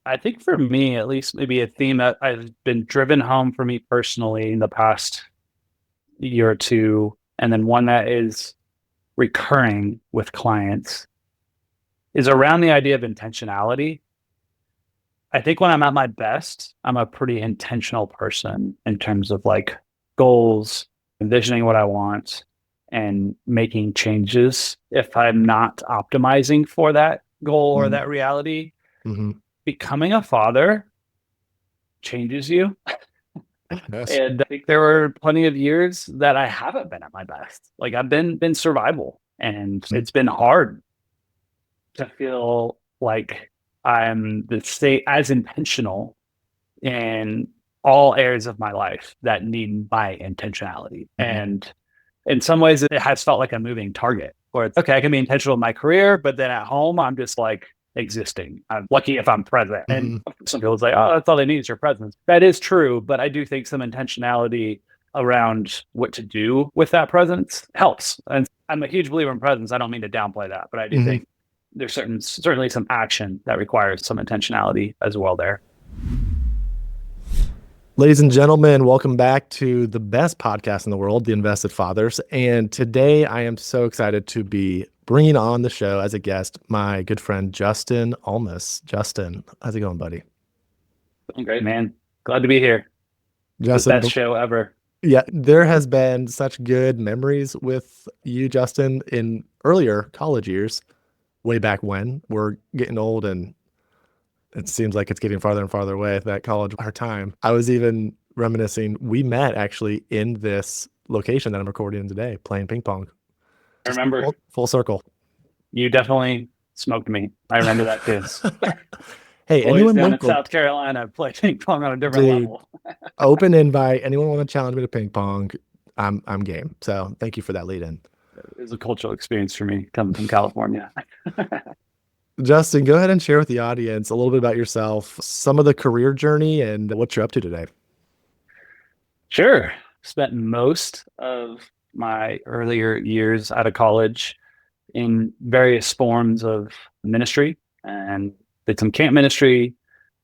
I think for me, at least, maybe a theme that I've been driven home for me personally in the past year or two, and then one that is recurring with clients is around the idea of intentionality. I think when I'm at my best, I'm a pretty intentional person in terms of like goals, envisioning what I want, and making changes. If I'm not optimizing for that goal or Mm-hmm. that reality, Mm-hmm. becoming a father changes you. Yes. And I think there were plenty of years that I haven't been at my best. Like I've been survival, and it's been hard to feel like I'm the state as intentional in all areas of my life that need my intentionality. Mm-hmm. And in some ways, it has felt like a moving target where it's okay, I can be intentional in my career, but then at home, I'm just like existing. I'm lucky if I'm present. And Mm-hmm. some people say, oh, that's all they need is your presence. That is true. But I do think some intentionality around what to do with that presence helps. And I'm a huge believer in presence. I don't mean to downplay that, but I do Mm-hmm. think there's certainly some action that requires some intentionality as well there. Ladies and gentlemen, welcome back to the best podcast in the world, The Invested Fathers. And today I am so excited to be bringing on the show as a guest my good friend Justin Almas. Justin, how's it going, buddy? Great, man. Glad to be here. The Justin, best show ever. yeah, there has been such good memories with you, Justin, in earlier college years, way back when. We're getting old and it seems like it's getting farther and farther away at that college our time. I was even reminiscing, we met actually in this location that I'm recording in today, playing ping pong. I Just remember full circle. you definitely smoked me. I remember that too. Hey, Boys anyone down in local, South Carolina play ping pong on a different dude, level. open invite. Anyone want to challenge me to ping pong? I'm game. So thank you for that lead in. It was a cultural experience for me coming from California. Justin, go ahead and share with the audience a little bit about yourself, some of the career journey and what you're up to today. Sure. Spent most of my earlier years out of college in various forms of ministry and did some camp ministry.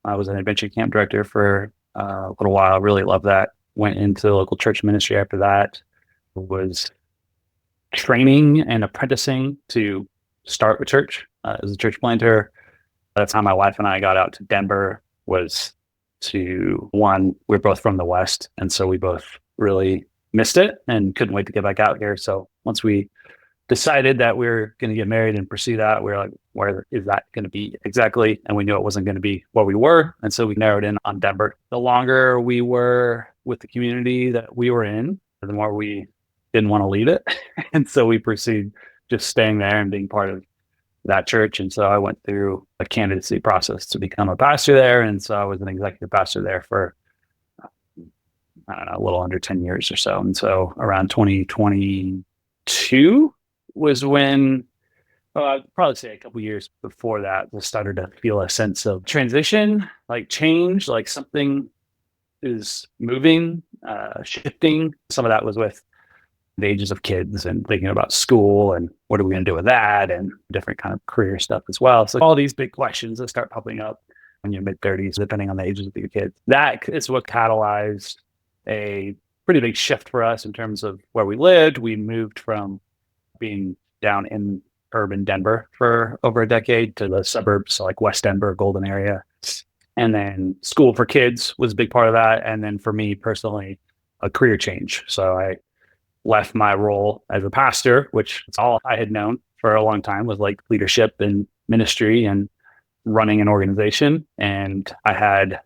I was an adventure camp director for a little while. Really loved that. Went into local church ministry after that. Was training and apprenticing to start with church as a church planter. By the time my wife and I got out to Denver was to one, we're both from the West. And so we both really missed it and couldn't wait to get back out here. So once we decided that we were going to get married and pursue that, we were like, where is that going to be exactly? And we knew it wasn't going to be where we were. And so we narrowed in on Denver. The longer we were with the community that we were in, the more we didn't want to leave it. And so we pursued just staying there and being part of that church. And so I went through a candidacy process to become a pastor there. And so I was an executive pastor there for, I don't know, a little under 10 years or so. And so around 2022 was when, I'd probably say a couple years before that, I started to feel a sense of transition, like change, like something is moving, shifting. Some of that was with the ages of kids and thinking about school and what are we going to do with that and different kind of career stuff as well. So all these big questions that start popping up when you're mid 30s, depending on the ages of your kids. That is what catalyzed a pretty big shift for us in terms of where we lived. We moved from being down in urban Denver for over a decade to the suburbs, so like West Denver, Golden area. And then school for kids was a big part of that. And then for me personally, a career change. So I left my role as a pastor, which is all I had known for a long time was like leadership and ministry and running an organization. And I had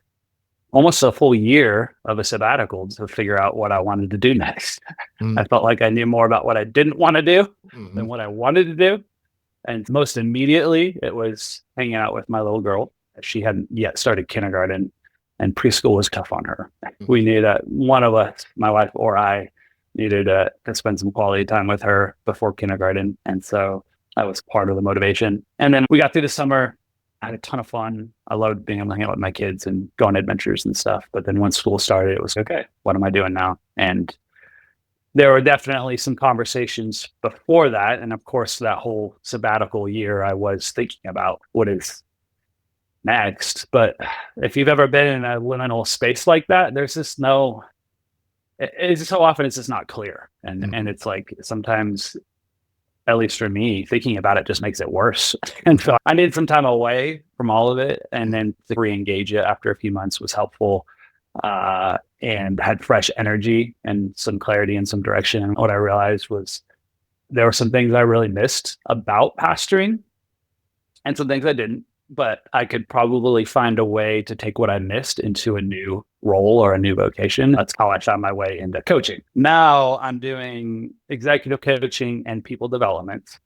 almost a full year of a sabbatical to figure out what I wanted to do next. I felt like I knew more about what I didn't want to do Mm-hmm. than what I wanted to do. And most immediately, it was hanging out with my little girl. She hadn't yet started kindergarten, and preschool was tough on her. We knew that one of us, my wife or I, needed to spend some quality time with her before kindergarten. And so that was part of the motivation. And then we got through the summer. I had a ton of fun. I loved being able to hang out with my kids and go on adventures and stuff. But then once school started, it was okay, what am I doing now? And there were definitely some conversations before that. And of course, that whole sabbatical year, I was thinking about what is next. But if you've ever been in a liminal space like that, there's just no, it's so often it's just not clear. And Mhm. it's like sometimes, at least for me, thinking about it just makes it worse. And so I needed some time away from all of it. And then to re-engage it after a few months was helpful, and had fresh energy and some clarity and some direction. And what I realized was there were some things I really missed about pastoring and some things I didn't, but I could probably find a way to take what I missed into a new role or a new vocation. That's how I found my way into coaching. Now I'm doing executive coaching and people development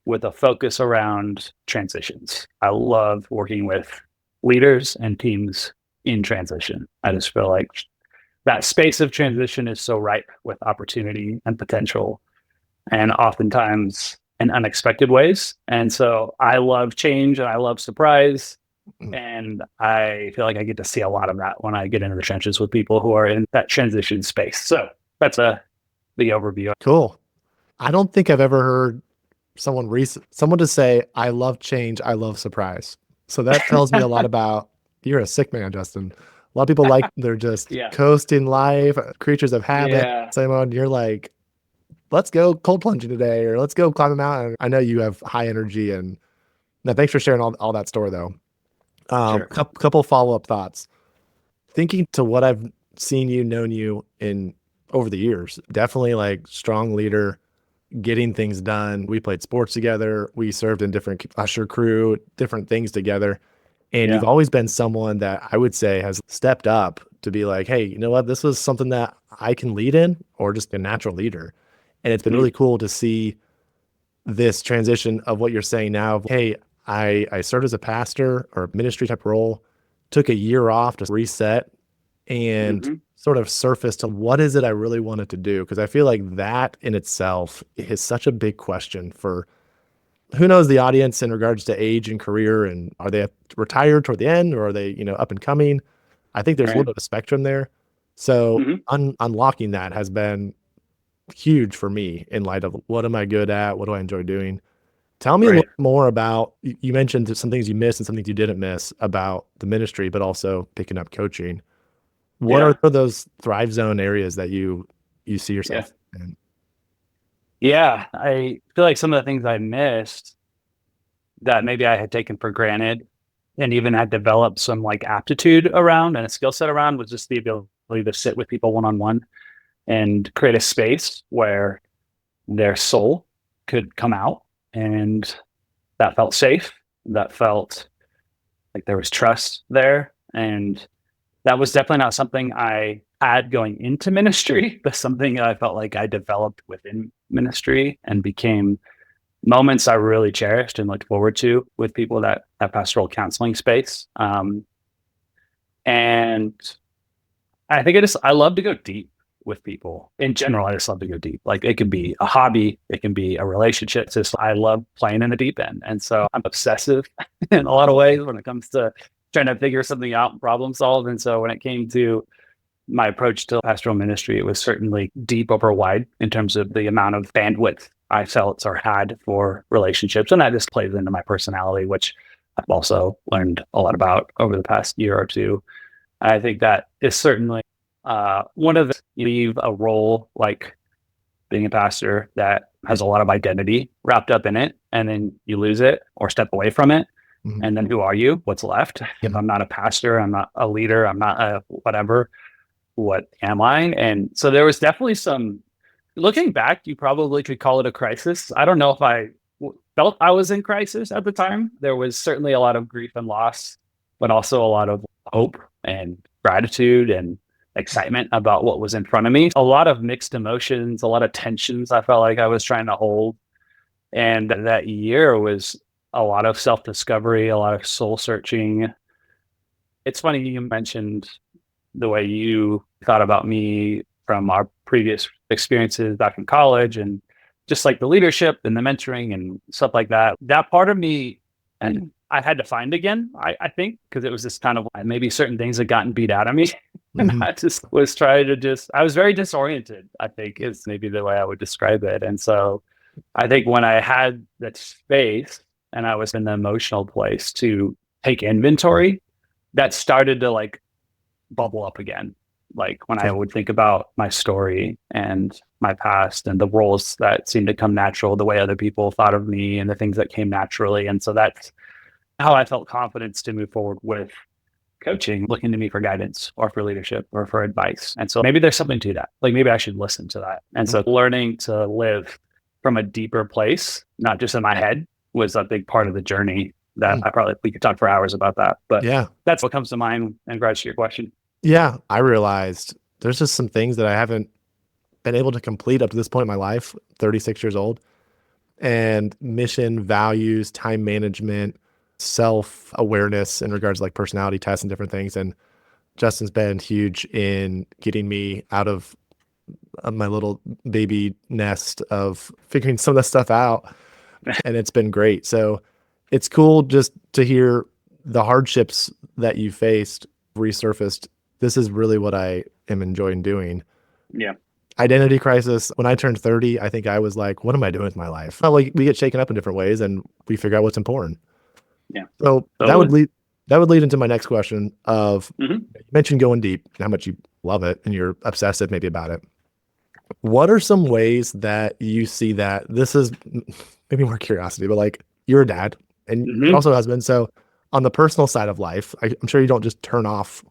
with a focus around transitions. I love working with leaders and teams in transition. I just feel like that space of transition is so ripe with opportunity and potential, and oftentimes in unexpected ways. And so I love change and I love surprise. Mhm. And I feel like I get to see a lot of that when I get into the trenches with people who are in that transition space. So that's the overview. Cool. I don't think I've ever heard someone to say, "I love change, I love surprise." So that tells me a lot about you're a sick man, Justin. A lot of people like they're just Yeah. coasting life, creatures of habit. Yeah. Same on you're like, "Let's go cold plunging today," or "Let's go climb a mountain." I know you have high energy and no, thanks for sharing all that story though. Sure. Couple follow-up thoughts. Thinking to what I've seen you, known you in over the years, definitely like strong leader, getting things done. We played sports together. We served in different usher crew, different things together. And you've Yeah. always been someone that I would say has stepped up to be like, hey, you know what? This was something that I can lead in or just a natural leader. And it's been Mm-hmm. really cool to see this transition of what you're saying now. Hey, I served as a pastor or ministry type role, took a year off to reset and Mm-hmm. sort of surface to what is it I really wanted to do? Because I feel like that in itself is such a big question for who knows the audience in regards to age and career and are they retired toward the end or are they, up and coming? I think there's a little Right. bit of a spectrum there. So Mm-hmm. unlocking that has been huge for me in light of what am I good at? What do I enjoy doing? Tell me a little Right. more about you mentioned some things you missed and some things you didn't miss about the ministry, but also picking up coaching. What are Yeah. those thrive zone areas that you see Yeah. yourself in? Yeah. I feel like some of the things I missed that maybe I had taken for granted and even had developed some like aptitude around and a skill set around was just the ability to sit with people one on one and create a space where their soul could come out, and that felt safe. That felt like there was trust there. And that was definitely not something I had going into ministry, but something I felt like I developed within ministry and became moments I really cherished and looked forward to with people that pastoral counseling space. And I think I love to go deep with people in general. I just love to go deep. Like it can be a hobby, it can be a relationship. It's just I love playing in the deep end. And so I'm obsessive in a lot of ways when it comes to trying to figure something out and problem solve. And so when it came to my approach to pastoral ministry, it was certainly deep over wide in terms of the amount of bandwidth I felt or had for relationships. And that just plays into my personality, which I've also learned a lot about over the past year or two. I think that is certainly one of the leave a role like being a pastor that has a lot of identity wrapped up in it, and then you lose it or step away from it. Mhm, And then who are you? What's left? If mhm, I'm not a pastor, I'm not a leader, I'm not a whatever, what am I? And so there was definitely some, looking back, you probably could call it a crisis. I don't know if I felt I was in crisis at the time. There was certainly a lot of grief and loss, but also a lot of hope and gratitude and excitement about what was in front of me. A lot of mixed emotions, a lot of tensions I felt like I was trying to hold. And that year was a lot of self discovery, a lot of soul searching. It's funny you mentioned the way you thought about me from our previous experiences back in college and just like the leadership and the mentoring and stuff like that. That part of me, and I had to find again, I think, because it was just kind of maybe certain things had gotten beat out of me. And mhm, I just was trying to I was very disoriented, I think is maybe the way I would describe it. And so I think when I had that space and I was in the emotional place to take inventory, that started to like bubble up again. Like when I Okay. would think about my story and my past and the roles that seemed to come natural, the way other people thought of me and the things that came naturally. And so that's how I felt confidence to move forward with coaching, looking to me for guidance or for leadership or for advice. And so maybe there's something to that. Like maybe I should listen to that. And so learning to live from a deeper place, not just in my head, was a big part of the journey that we could talk for hours about that. But Yeah. that's what comes to mind in regards to your question. Yeah. I realized there's just some things that I haven't been able to complete up to this point in my life, 36 years old, and mission, values, time management, self awareness in regards to like personality tests and different things. And Justin's been huge in getting me out of my little baby nest of figuring some of that stuff out. And it's been great. So it's cool just to hear the hardships that you faced resurfaced. This is really what I am enjoying doing. Yeah. Identity crisis. When I turned 30, I think I was like, what am I doing with my life? Well, like we get shaken up in different ways and we figure out what's important. Yeah. So Totally. that would lead into my next question of Mm-hmm. you mentioned going deep, how much you love it and you're obsessive maybe about it. What are some ways that you see that this is maybe more curiosity, but like you're a dad and you're Mm-hmm. also a husband. So on the personal side of life, I'm sure you don't just turn off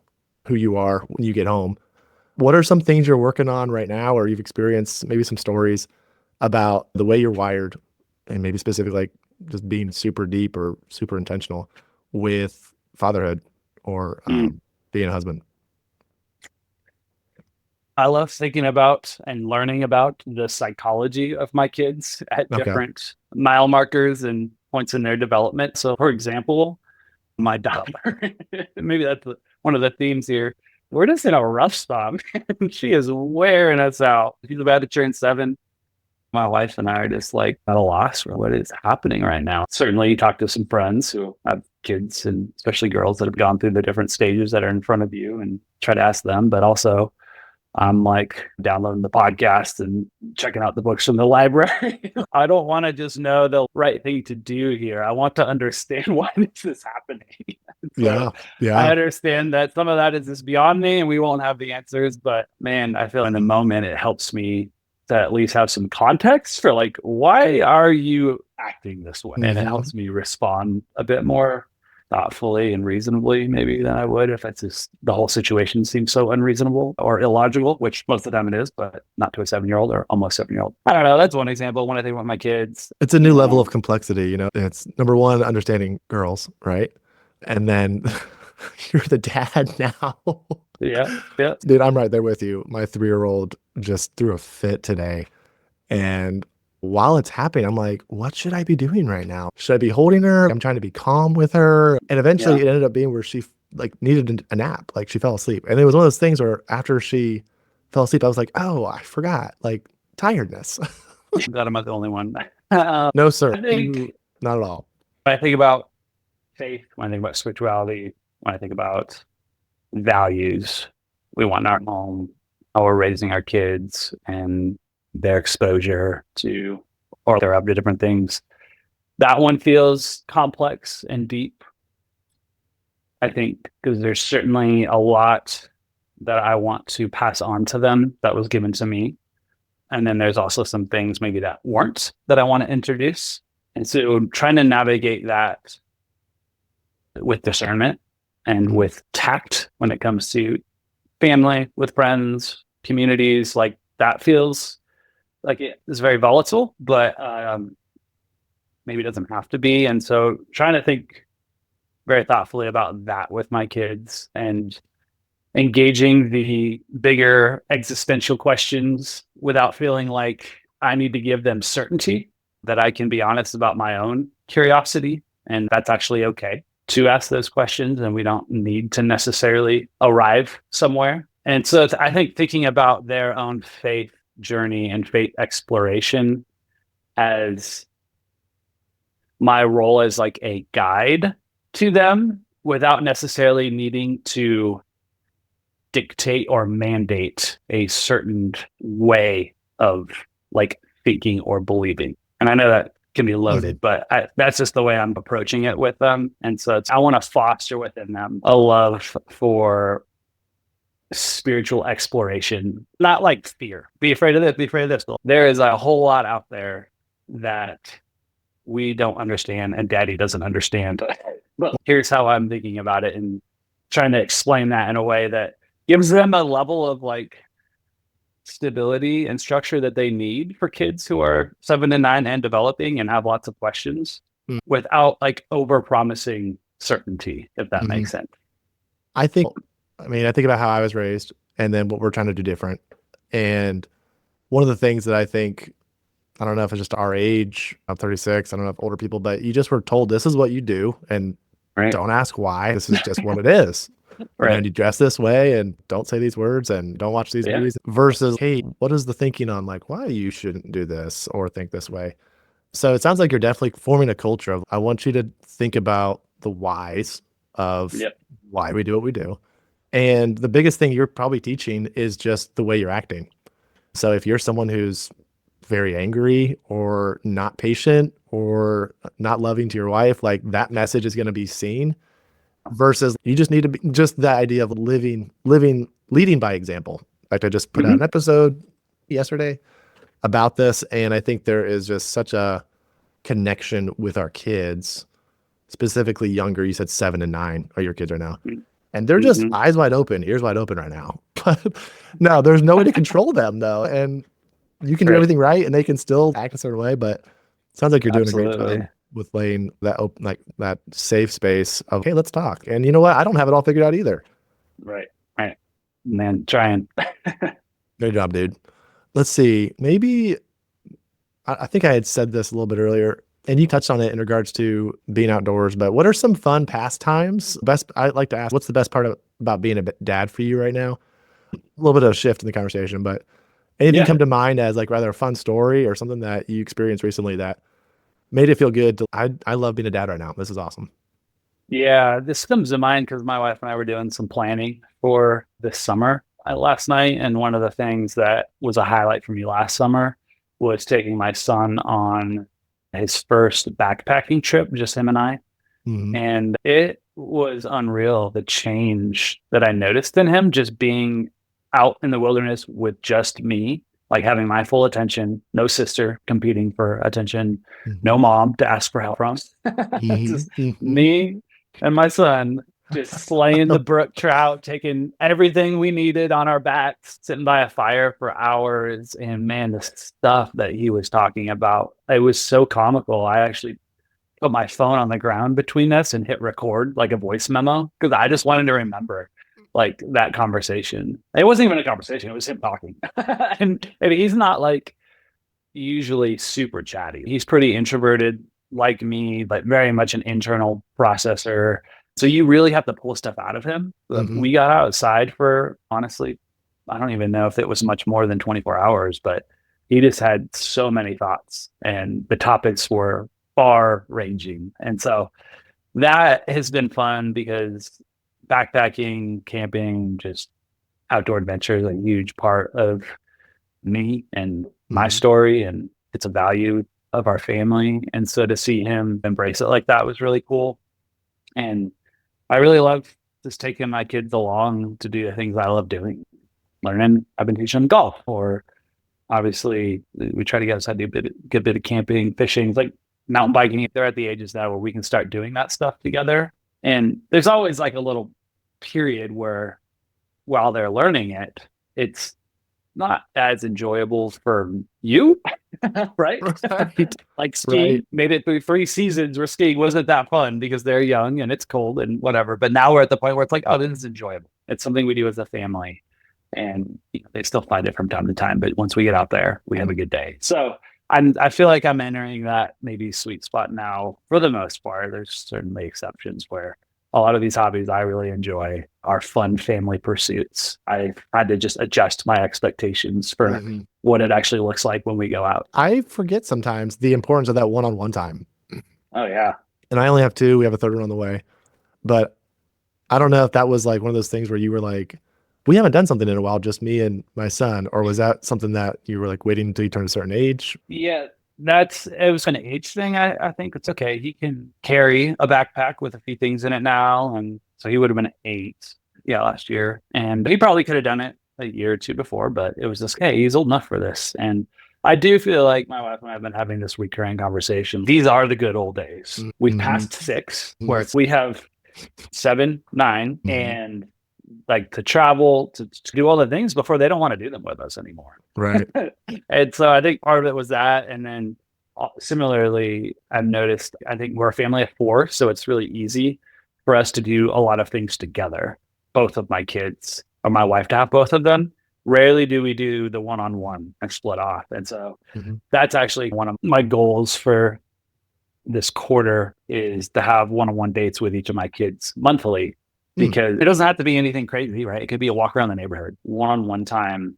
who you are when you get home. What are some things you're working on right now, or you've experienced maybe some stories about the way you're wired and maybe specifically like just being super deep or super intentional with fatherhood or Mm. being a husband? I love thinking about and learning about the psychology of my kids at Okay. different mile markers and points in their development. So, for example, my daughter, maybe that's one of the themes here. We're just in a rough spot. She is wearing us out. She's about to turn 7. My wife and I are just like at a loss for what is happening right now. Certainly, you talk to some friends who have kids and especially girls that have gone through the different stages that are in front of you and try to ask them, but also I'm like downloading the podcast and checking out the books from the library. I don't want to just know the right thing to do here. I want to understand why this is happening. So Yeah. I Yeah. understand that some of that is just beyond me and we won't have the answers. But man, I feel in the moment it helps me to at least have some context for like, why are you acting this way? And it Hmm. helps me respond a bit more thoughtfully and reasonably maybe than I would if it's just the whole situation seems so unreasonable or illogical, which most of the time it is, but not to a 7-year-old or almost 7-year-old. I don't know. That's one example. When I think about my kids, It's a you new level know, of complexity, you know. It's number one, understanding girls, right? And then you're the dad now. yeah, yeah, Dude, I'm right there with you. My 3-year-old just threw a fit today. And while it's happening, I'm like, what should I be doing right now? Should I be holding her? I'm trying to be calm with her. And eventually yeah. it ended up being where she like needed a nap. Like she fell asleep. And it was one of those things where after she fell asleep, I was like, oh, I forgot. Like tiredness. I'm glad I'm not the only one. No, sir. I think Not at all. when I think about faith, when I think about spirituality, when I think about values we want in our home, how we're raising our kids and their exposure to or they're up to different things. That one feels complex and deep, I think, because there's certainly a lot that I want to pass on to them that was given to me. And then there's also some things maybe that weren't that I want to introduce. And so trying to navigate that with discernment and Mhm. with tact when it comes to family, with friends, communities, like that feels like it is very volatile, but maybe it doesn't have to be. And so trying to think very thoughtfully about that with my kids and engaging the bigger existential questions without feeling like I need to give them certainty, that I can be honest about my own curiosity. And that's actually okay to ask those questions. And we don't need to necessarily arrive somewhere. And so I think thinking about their own faith journey and faith exploration as my role as like a guide to them without necessarily needing to dictate or mandate a certain way of like thinking or believing. And I know that can be Mhm. loaded, but that's just the way I'm approaching it with them. And so I want to foster within them a love for spiritual exploration, not like fear. Be afraid of this, be afraid of this. There is a whole lot out there that we don't understand and daddy doesn't understand. But here's how I'm thinking about it and trying to explain that in a way that gives them a level of like stability and structure that they need for kids who are 7 to 9 and developing and have lots of questions Mm, without like over promising certainty, if that mhm. makes sense. I think, I mean, I think about how I was raised and then what we're trying to do different. And one of the things that I think, I don't know if it's just our age, I'm 36, I don't know if older people, but you just were told this is what you do and Right. don't ask why. This is just what it is. Right. And you dress this way and don't say these words and don't watch these Yeah. movies versus, hey, what is the thinking on like why you shouldn't do this or think this way? So it sounds like you're definitely forming a culture of I want you to think about the whys of Yep. why we do what we do. And the biggest thing you're probably teaching is just the way you're acting. So if you're someone who's very angry or not patient or not loving to your wife, like that message is going to be seen versus you just need to be just the idea of leading by example. Like I just put out Mm-hmm. an episode yesterday about this. And I think there is just such a connection with our kids, specifically younger. You said 7 and 9 are your kids right now. And they're just Mm-hmm. eyes wide open, ears wide open right now. But no, there's no way to control them though. And you can do Right. everything right and they can still act a certain way. But it sounds like you're doing a great Absolutely. job with laying that open, like that safe space of, hey, let's talk. And you know what? I don't have it all figured out either. Right. Right. Man, trying. Great job, dude. Let's see. Maybe I think I had said this a little bit earlier, and you touched on it in regards to being outdoors. But what are some fun pastimes? Best, I'd like to ask, what's the best part about being a dad for you right now? A little bit of a shift in the conversation, but anything Yeah. come to mind as like rather a fun story or something that you experienced recently that made it feel good? I love being a dad right now. This is awesome. Yeah. This comes to mind because my wife and I were doing some planning for this summer last night. And one of the things that was a highlight for me last summer was taking my son on his first backpacking trip, just him and I. Hmm. And it was unreal the change that I noticed in him just being out in the wilderness with just me, like having my full attention, no sister competing for attention, no Hmm. mom to ask for help from. Hmm. Just Hmm. me and my son just slaying the brook trout, taking everything we needed on our backs, sitting by a fire for hours. And man, the stuff that he was talking about, it was so comical. I actually put my phone on the ground between us and hit record like a voice memo because I just wanted to remember like that conversation. It wasn't even a conversation; it was him talking, and he's not like usually super chatty. He's pretty introverted, like me, but very much an internal processor. So you really have to pull stuff out of him. Hmm. We got outside for honestly, I don't even know if it was much more than 24 hours, but he just had so many thoughts and the topics were far ranging. And so that has been fun because backpacking, camping, just outdoor adventure is a huge part of me and my Hmm. story, and it's a value of our family. And so to see him embrace it like that was really cool. And I really love just taking my kids along to do the things I love doing. Learning, I've been teaching them golf, or obviously we try to get outside, do get a bit of camping, fishing, like mountain biking. They're at the ages now where we can start doing that stuff together. And there's always like a little period where while they're learning it, it's not as enjoyable for you, right? Right. Like Right. skiing made it through 3 seasons where skiing wasn't that fun because they're young and it's cold and whatever. But now we're at the point where it's like, oh, this is enjoyable. It's something we do as a family. And they still find it from time to time. But once we get out there, we have a good day. So I feel like I'm entering that maybe sweet spot now for the most part. There's certainly exceptions where a lot of these hobbies I really enjoy are fun family pursuits. I've had to just adjust my expectations for Hmm. what it actually looks like when we go out. I forget sometimes the importance of that one-on-one time. Oh yeah. And I only have two. We have a third one on the way. But I don't know if that was like one of those things where you were like, we haven't done something in a while, just me and my son, or was that something that you were like waiting until you turned a certain age? Yeah. it was an age thing. I think it's okay. He can carry a backpack with a few things in it now. And so he would have been 8, yeah, last year. And he probably could have done it a year or two before, but it was just, hey, he's old enough for this. And I do feel like my wife and I have been having this recurring conversation. These are the good old days. We've Mhm. passed 6, where Mhm. we have 7, 9, Mhm. and like to travel, to do all the things before they don't want to do them with us anymore. Right. And so I think part of it was that. And then similarly, I've noticed, I think we're a family of 4. So it's really easy for us to do a lot of things together. Both of my kids, or my wife to have both of them. Rarely do we do the one on one and split off. And so Mhm. that's actually one of my goals for this quarter is to have one on one dates with each of my kids monthly, Mm. because it doesn't have to be anything crazy, right? It could be a walk around the neighborhood, one on one time.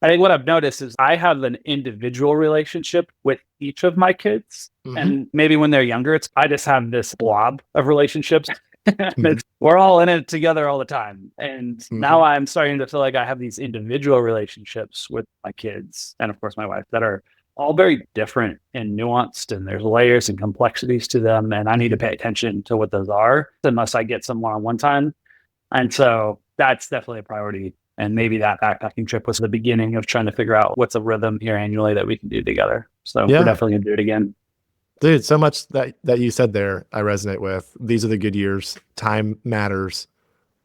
I think what I've noticed is I have an individual relationship with each of my kids. Mhm. And maybe when they're younger, I just have this blob of relationships. Mhm. We're all in it together all the time. And now Mhm. I'm starting to feel like I have these individual relationships with my kids and, of course, my wife that are all very different and nuanced. And there's layers and complexities to them. And I need to Mhm. pay attention to what those are unless I get some one on one time. And so that's definitely a priority. And maybe that backpacking trip was the beginning of trying to figure out what's a rhythm here annually that we can do together. So we're Yeah. definitely gonna do it again. Dude, so much that you said there, I resonate with. These are the good years. Time matters.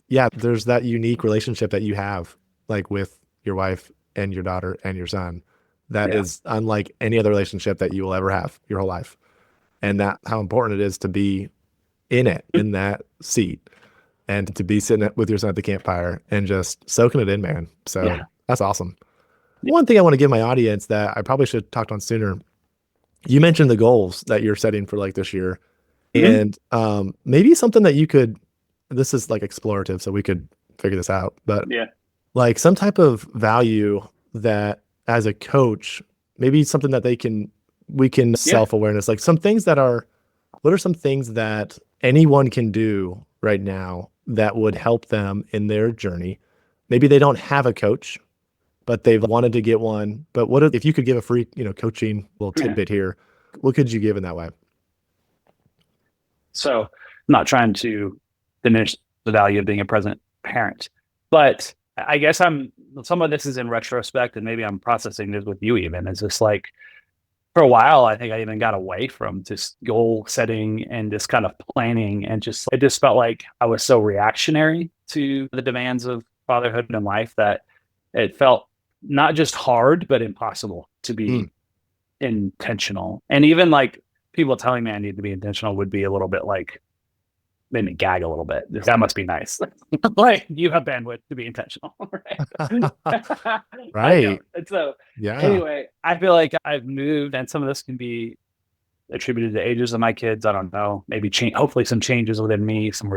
Yeah, there's that unique relationship that you have, like with your wife and your daughter and your son, that Yeah. is unlike any other relationship that you will ever have your whole life. And that how important it is to be in it, in that seat, and to be sitting with your son at the campfire and just soaking it in, man. So Yeah. that's awesome. One thing I want to give my audience that I probably should have talked on sooner. You mentioned the goals that you're setting for like this year. Mm-hmm. And maybe something that you could, this is like explorative, so we could figure this out, but Yeah. like some type of value that as a coach, maybe something that we can Yeah. self awareness, like some things that are, what are some things that anyone can do right now that would help them in their journey? Maybe they don't have a coach, but they've wanted to get one. But what if you could give a free, coaching little Yeah. tidbit here? What could you give in that way? So I'm not trying to diminish the value of being a present parent, but I guess some of this is in retrospect, and maybe I'm processing this with you even. It's just like for a while, I think I even got away from just goal setting and just kind of planning, and just it just felt like I was so reactionary to the demands of fatherhood and life that it felt not just hard but impossible to Mm, be intentional. And even like people telling me I need to be intentional would be a little bit like made me gag a little bit. That must be nice. Like you have bandwidth to be intentional, right? I right. don't. And so Yeah. anyway, I feel like I've moved, and some of this can be attributed to ages of my kids. I don't know. Maybe change. Hopefully, some changes within me, some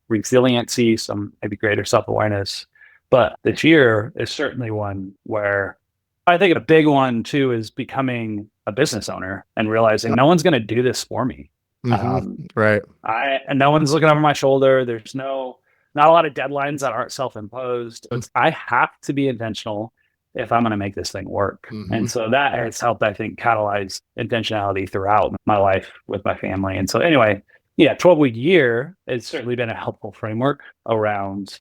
resiliency, some maybe greater self awareness. But this year is certainly one where I think a big one too is becoming a business owner and realizing Yep. no one's going to do this for me. Hmm. Um, Right. and no one's looking over my shoulder. There's not a lot of deadlines that aren't self-imposed. I have to be intentional if I'm going to make this thing work. Hmm. And so that has helped, I think, catalyze intentionality throughout my life with my family. And so anyway, yeah, 12-week year has certainly been a helpful framework around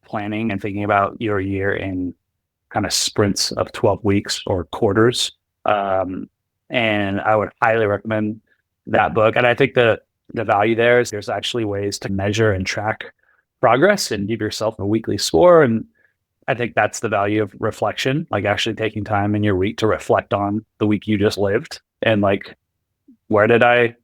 planning and thinking about your year in kind of sprints of 12 weeks or quarters. Um, and I would highly recommend that book. And I think the value there is there's actually ways to measure and track progress and give yourself a weekly score. And I think that's the value of reflection, like actually taking time in your week to reflect on the week you just lived and like, where did I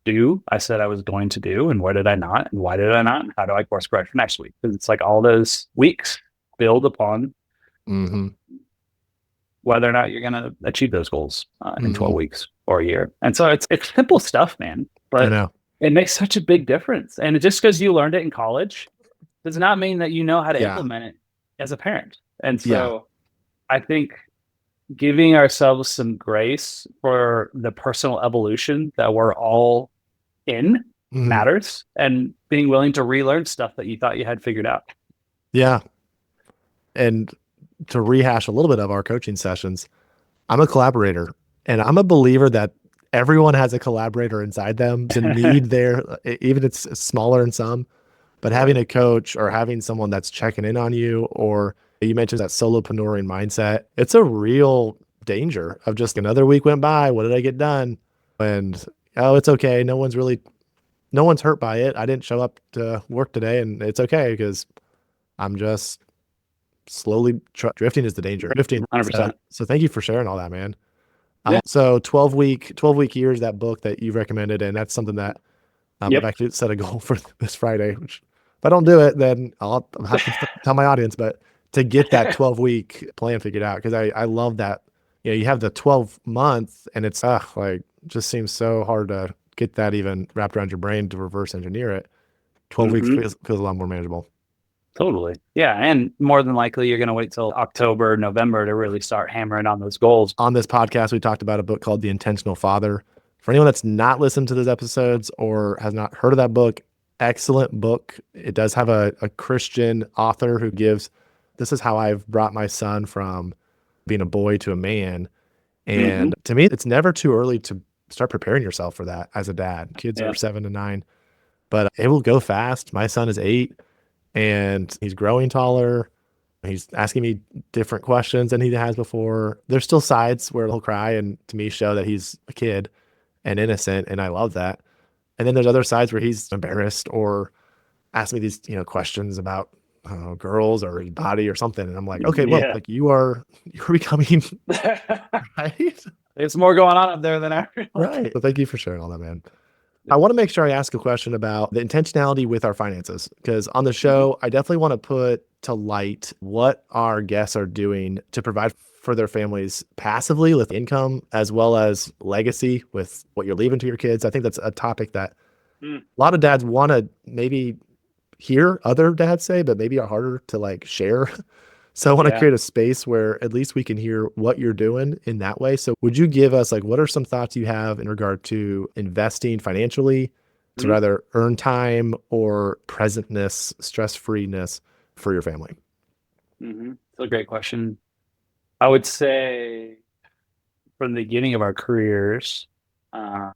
do? I said I was going to do, and where did I not? And why did I not? And how do I course correct for next week? Because it's like all those weeks build upon Hmm. whether or not you're going to achieve those goals in Hmm. 12 weeks or a year. And so it's simple stuff, man, I but know. it makes such a big difference. And just because you learned it in college does not mean that you know how to Yeah. implement it as a parent. And Yeah. so I think giving ourselves some grace for the personal evolution that we're all in Hmm. matters, and being willing to relearn stuff that you thought you had figured out. Yeah. And to rehash a little bit of our coaching sessions, I'm a collaborator And I'm a believer that everyone has a collaborator inside them. There's a need there, even if it's smaller in some, but having Right. a coach or having someone that's checking in on you, or you mentioned that solopreneurian mindset, it's a real danger of just another week went by. What did I get done? And oh, it's okay. No one's hurt by it. I didn't show up to work today and it's okay because I'm just slowly drifting is the danger. Drifting. So, 100%. so thank you for sharing all that, man. Yeah. So 12 week years, that book that you recommended, and that's something that I've Yep. actually set a goal for this Friday, which if I don't do it, then I'll have to tell my audience, but to get that 12-week plan figured out, because I love that, you have the 12 month and it's like just seems so hard to get that even wrapped around your brain to reverse engineer it. 12 weeks Hmm. feels a lot more manageable. Totally. Yeah. And more than likely, you're going to wait till October, November to really start hammering on those goals. On this podcast, we talked about a book called The Intentional Father. For anyone that's not listened to those episodes or has not heard of that book, excellent book. It does have a Christian author who gives, this is how I've brought my son from being a boy to a man. Hmm. And to me, it's never too early to start preparing yourself for that as a dad. Kids are Yeah. 7 to 9, but it will go fast. My son is 8 and he's growing taller. He's asking me different questions than he has before. There's still sides where he'll cry and to me show that he's a kid and innocent, and I love that. And then there's other sides where he's embarrassed or asks me these, questions about I don't know, girls or his body or something, and I'm like, okay, well, Yeah. like you're becoming right, There's more going on up there than I realized. right. So thank you for sharing all that, man. I want to make sure I ask a question about the intentionality with our finances, because on the Hmm. show, I definitely want to put to light what our guests are doing to provide for their families passively with income as well as legacy with what you're leaving to your kids. I think that's a topic that Mm. a lot of dads want to maybe hear other dads say, but maybe are harder to like share. So I want to Yeah. create a space where at least we can hear what you're doing in that way. So would you give us like what are some thoughts you have in regard to investing financially to Mm-hmm. rather earn time or presentness, stress-freeness for your family? Mm-hmm. It's a great question. I would say from the beginning of our careers, uh,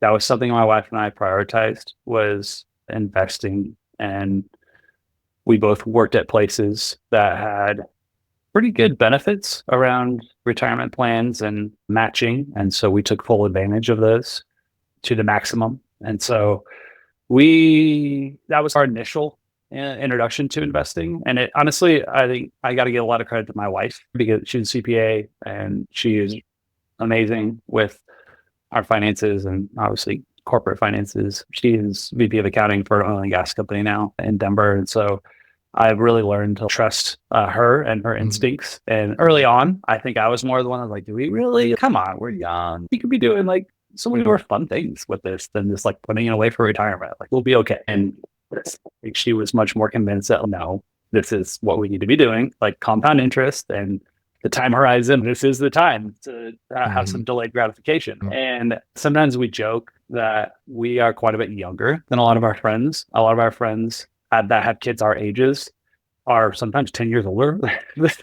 that was something my wife and I prioritized was investing. And we both worked at places that had pretty good benefits around retirement plans and matching. And so we took full advantage of those to the maximum. And so that was our initial introduction to investing. And it honestly, I think I got to give a lot of credit to my wife because she's a CPA and she is amazing with our finances and obviously corporate finances. She is VP of accounting for an oil and gas company now in Denver. And so I've really learned to trust her and her Mhm. instincts. And early on, I think I was more the one that was like, do we really? Come on, we're young. We could be doing like so many more fun things with this than just like putting it away for retirement. Like we'll be okay. And she was much more convinced that no, this is what we need to be doing, like compound interest and the time horizon. This is the time to have some Mhm. delayed gratification. And sometimes we joke that we are quite a bit younger than a lot of our friends. A lot of our friends that have kids our ages are sometimes 10 years older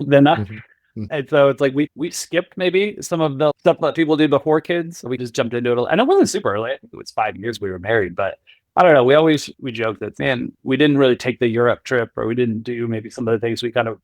than us. Mhm. Mhm. And so it's like we skipped maybe some of the stuff that people did before kids. We just jumped into it. And it wasn't super early. I think it was 5 years we were married, but I don't know. We joke that man, we didn't really take the Europe trip or we didn't do maybe some of the things we kind of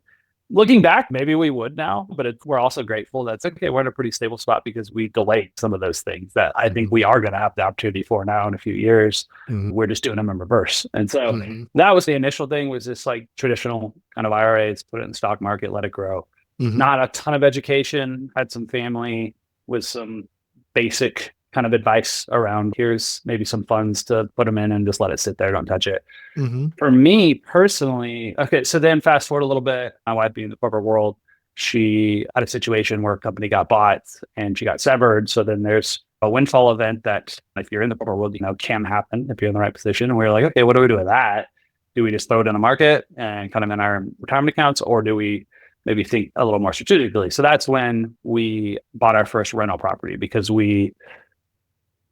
looking back, maybe we would now, but we're also grateful that's okay. We're in a pretty stable spot because we delayed some of those things that I think Mhm. we are going to have the opportunity for now in a few years. Mhm. We're just doing them in reverse. And so Mhm. that was the initial thing was just like traditional kind of IRAs, put it in the stock market, let it grow. Mhm. Not a ton of education, had some family with some basic kind of advice around here's maybe some funds to put them in and just let it sit there, don't touch it. Mhm. For me personally, okay, so then fast forward a little bit, my wife being in the corporate world, she had a situation where a company got bought and she got severed. So then there's a windfall event that if you're in the corporate world, can happen if you're in the right position. And we're like, okay, what do we do with that? Do we just throw it in the market and kind of in our retirement accounts, or do we maybe think a little more strategically? So that's when we bought our first rental property because we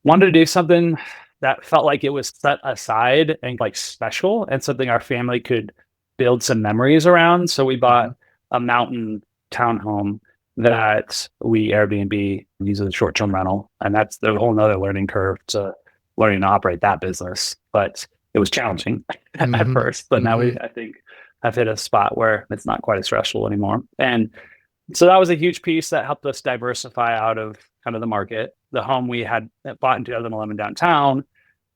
wanted to do something that felt like it was set aside and like special and something our family could build some memories around. So we bought Mhm. a mountain townhome that we Airbnb use as a short-term rental. And that's the whole nother learning curve to learning to operate that business. But it was challenging at Hmm. first, but now Hmm. I think I've hit a spot where it's not quite as stressful anymore. And so that was a huge piece that helped us diversify out of kind of the market. The home we had bought in 2011 downtown,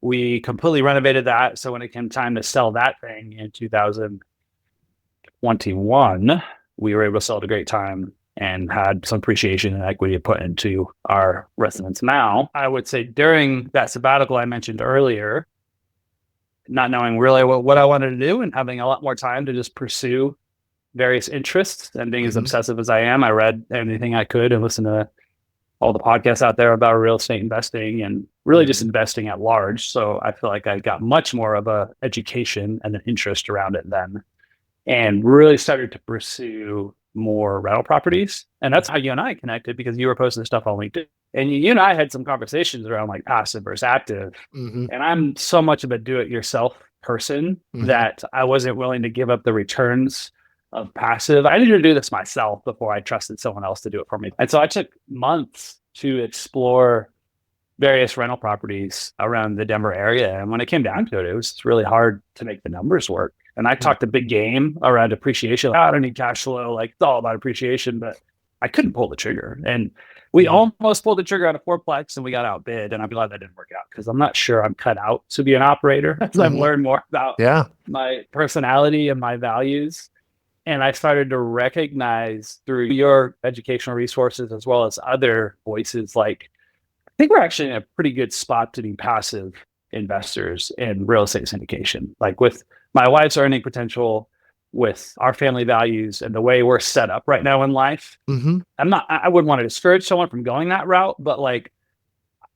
we completely renovated that. So when it came time to sell that thing in 2021, we were able to sell at a great time and had some appreciation and equity to put into our residence now. I would say during that sabbatical I mentioned earlier, not knowing really what I wanted to do and having a lot more time to just pursue various interests and being as Hmm. obsessive as I am, I read anything I could and listened to all the podcasts out there about real estate investing and really just Hmm. investing at large. So I feel like I got much more of a education and an interest around it then, and really started to pursue more rental properties. And that's how you and I connected, because you were posting stuff on LinkedIn. And you and I had some conversations around like passive versus active. Hmm. And I'm so much of a do it yourself person Hmm. that I wasn't willing to give up the returns of passive. I needed to do this myself before I trusted someone else to do it for me. And so I took months to explore various rental properties around the Denver area. And when it came down to it, it was really hard to make the numbers work. And I talked a big game around appreciation. Like, oh, I don't need cash flow. Like, it's all about appreciation, but I couldn't pull the trigger. And we Hmm. almost pulled the trigger on a fourplex and we got outbid. And I'm glad that didn't work out, because I'm not sure I'm cut out to be an operator as I've Hmm. learned more about Yeah. my personality and my values. And I started to recognize through your educational resources as well as other voices, like, I think we're actually in a pretty good spot to be passive investors in real estate syndication. Like with my wife's earning potential, with our family values and the way we're set up right now in life, Hmm. I wouldn't want to discourage someone from going that route, but like,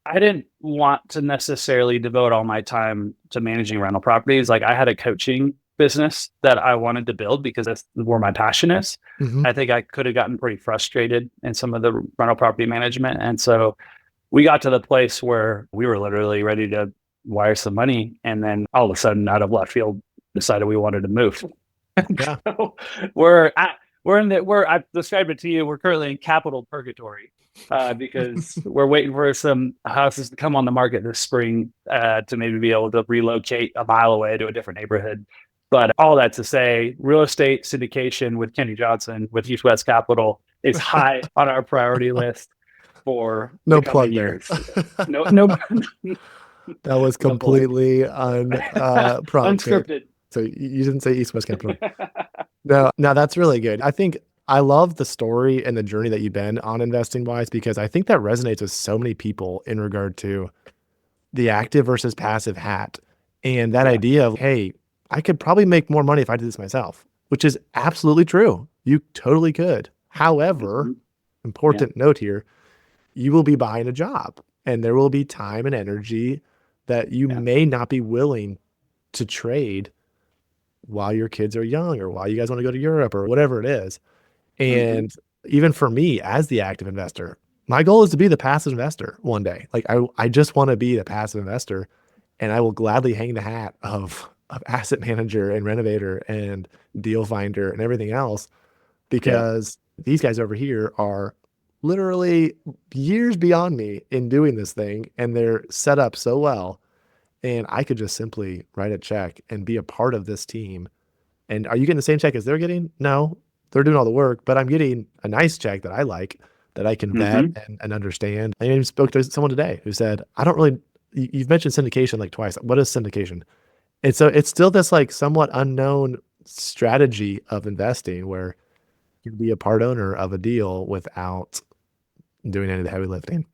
I didn't want to necessarily devote all my time to managing rental properties. Like, I had a coaching business that I wanted to build because that's where my passion is. Hmm. I think I could have gotten pretty frustrated in some of the rental property management. And so we got to the place where we were literally ready to wire some money. And then all of a sudden, out of left field, decided we wanted to move. Yeah. So we're at, I've described it to you. We're currently in capital purgatory, because we're waiting for some houses to come on the market this spring, to maybe be able to relocate a mile away to a different neighborhood. But all that to say, real estate syndication with Kenny Johnson with East West Capital is high on our priority list for the No coming plug there. years. No, no, That was no plug. completely unprompted. Unscripted. So you didn't say East West Capital. No, no, that's really good. I think I love the story and the journey that you've been on investing wise, because I think that resonates with so many people in regard to the active versus passive hat. And that Yeah. idea of, hey, I could probably make more money if I did this myself, which is absolutely true. You totally could. However, Mm-hmm. Yeah. important note here, you will be buying a job and there will be time and energy that you Yeah. may not be willing to trade while your kids are young or while you guys want to go to Europe or whatever it is. Mm-hmm. And even for me as the active investor, my goal is to be the passive investor one day. Like I just want to be the passive investor, and I will gladly hang the hat of asset manager and renovator and deal finder and everything else, Yeah. because these guys over here are literally years beyond me in doing this thing, and they're set up so well. And I could just simply write a check and be a part of this team. And are you getting the same check as they're getting? No, they're doing all the work, but I'm getting a nice check that I like, that I can vet Mm-hmm. and understand. I even spoke to someone today who said, I don't really, you've mentioned syndication like twice. What is syndication? And so it's still this like somewhat unknown strategy of investing where you can be a part owner of a deal without doing any of the heavy lifting.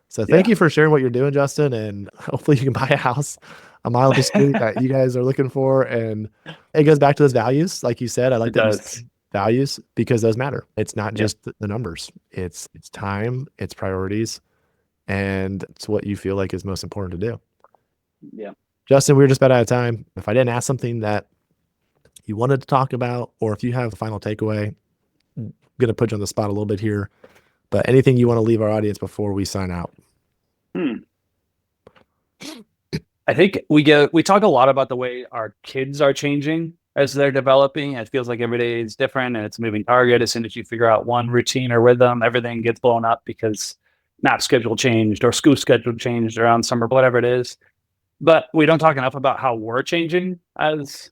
So thank Yeah. you for sharing what you're doing, Justin, and hopefully you can buy a house a mile up the street that you guys are looking for. And it goes back to those values. Like you said, I like It that you does. said values, because those matter. It's not Yeah. just the numbers. It's time, it's priorities, and it's what you feel like is most important to do. Yeah. Justin, we were just about out of time. If I didn't ask something that you wanted to talk about, or if you have a final takeaway, I'm gonna put you on the spot a little bit here. But anything you want to leave our audience before we sign out? Hmm. I think we talk a lot about the way our kids are changing as they're developing. It feels like every day is different and it's a moving target. As soon as you figure out one routine or rhythm, everything gets blown up because nap schedule changed or school schedule changed around summer, whatever it is. But we don't talk enough about how we're changing as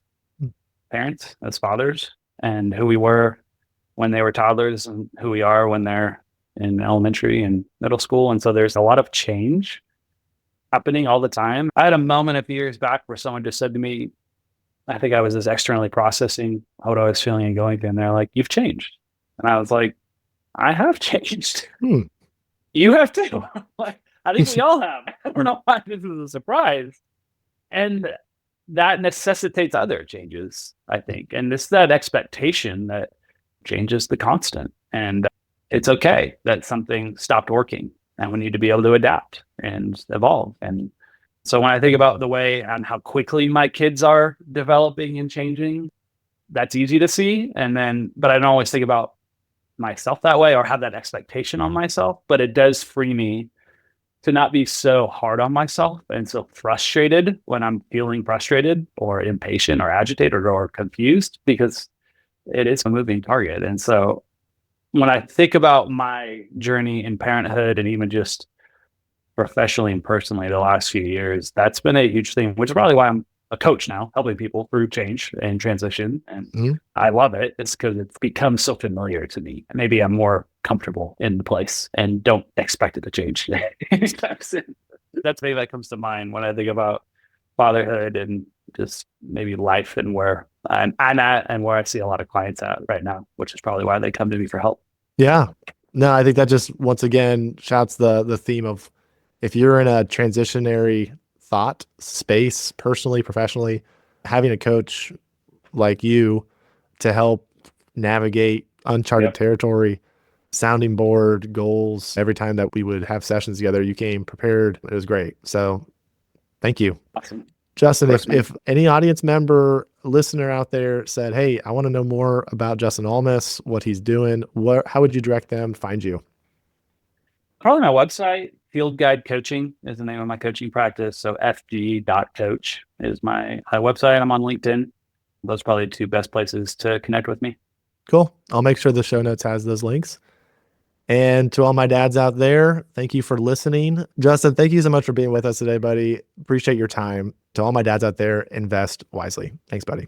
parents, as fathers, and who we were when they were toddlers and who we are when they're in elementary and middle school. And so there's a lot of change happening all the time. I had a moment a few years back where someone just said to me, I think I was just externally processing what I was feeling and going through, and they're like, "You've changed." And I was like, "I have changed. Hmm. You have too." Like, I think we all have. I don't know why this is a surprise. And that necessitates other changes, I think. And it's that expectation that change is the constant. And it's okay that something stopped working and we need to be able to adapt and evolve. And so when I think about the way and how quickly my kids are developing and changing, that's easy to see. And then, but I don't always think about myself that way or have that expectation on myself. But it does free me to not be so hard on myself and so frustrated when I'm feeling frustrated or impatient or agitated or confused, because it is a moving target. And so when I think about my journey in parenthood and even just professionally and personally the last few years, that's been a huge thing, which is probably why I'm a coach now, helping people through change and transition. And Mhm. I love it. It's because it's become so familiar to me. Maybe I'm more comfortable in the place and don't expect it to change anytime soon. That's maybe that comes to mind when I think about fatherhood and just maybe life and where I'm at and where I see a lot of clients at right now, which is probably why they come to me for help. Yeah. No, I think that just once again shouts the theme of if you're in a transitionary thought space, personally, professionally, having a coach like you to help navigate uncharted Yep. territory, sounding board, goals. Every time that we would have sessions together, you came prepared. It was great. So thank you. Awesome. Of Justin, course, man. if any audience member, listener out there said, "Hey, I want to know more about Justin Almas, what he's doing," how would you direct them to find you? Probably my website, Field Guide Coaching is the name of my coaching practice. So fg.coach is my website. I'm on LinkedIn. Those are probably the two best places to connect with me. Cool. I'll make sure the show notes has those links. And to all my dads out there, thank you for listening. Justin, thank you so much for being with us today, buddy. Appreciate your time. To all my dads out there, invest wisely. Thanks, buddy.